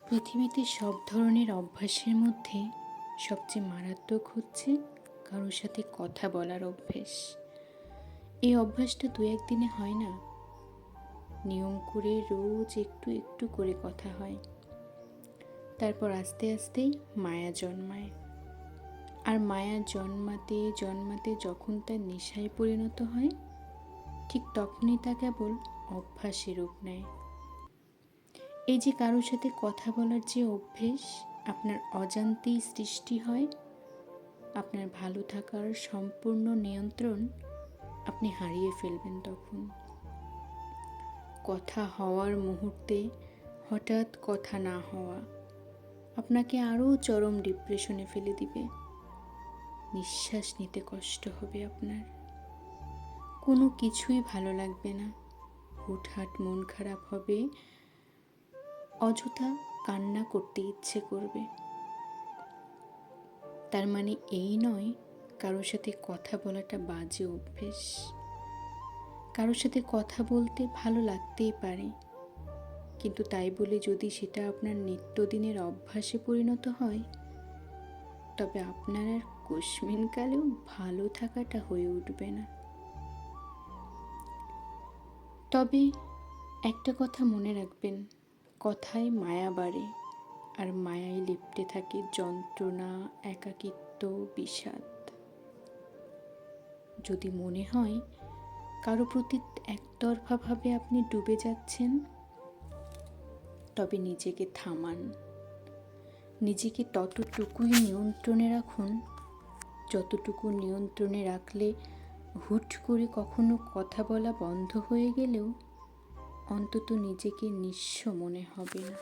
পৃথিবীতে সব ধরনের অভ্যাসের মধ্যে সবচেয়ে মারাত্মক হচ্ছে কারোর সাথে কথা বলার অভ্যেস। এই অভ্যাসটা দু একদিনে হয় না, নিয়ম করে রোজ একটু একটু করে কথা হয়। তারপর আস্তে আস্তেই মায়া জন্মায়। আর মায়া জন্মাতে জন্মাতে যখন তার নেশায় পরিণত হয়, ঠিক তখনই তা কেবল অভ্যাসে রূপ নেয়। এই যে কারোর সাথে কথা বলার যে অভ্যেস আপনার অজান্তেই সৃষ্টি হয়, আপনার ভালো থাকার সম্পূর্ণ নিয়ন্ত্রণ আপনি হারিয়ে ফেলবেন তখন। কথা হওয়ার মুহূর্তে হঠাৎ কথা না হওয়া আপনাকে আরও চরম ডিপ্রেশনে ফেলে দিবে। নিঃশ্বাস নিতে কষ্ট হবে আপনার, কোনো কিছুই ভালো লাগবে না, হুটহাট মন খারাপ হবে, অযথা কান্না করতে ইচ্ছে করবে। তার মানে এই নয় কারোর সাথে কথা বলাটা বাজে অভ্যেস। কারোর সাথে কথা বলতে ভালো লাগতেই পারে, কিন্তু তাই বলে যদি সেটা আপনার নিত্যদিনের অভ্যাসে পরিণত হয়, তবে আপনার আর কোশমিনকালেও ভালো থাকাটা হয়ে উঠবে না। তবে একটা কথা মনে রাখবেন, কথায় মায়া বাড়ে, আর মায়ায় লিপ্টে থাকে যন্ত্রণা, একাকিত্ব, বিষাদ। যদি মনে হয় কারো প্রতি একতরফাভাবে আপনি ডুবে যাচ্ছেন, তবে নিজেকে থামান। নিজেকে ততটুকুই নিয়ন্ত্রণে রাখুন যতটুকু নিয়ন্ত্রণে রাখলে হুট করে কখনো কথা বলা বন্ধ হয়ে গেলেও অন্তত নিজেকে নিঃস্ব মনে হবে না।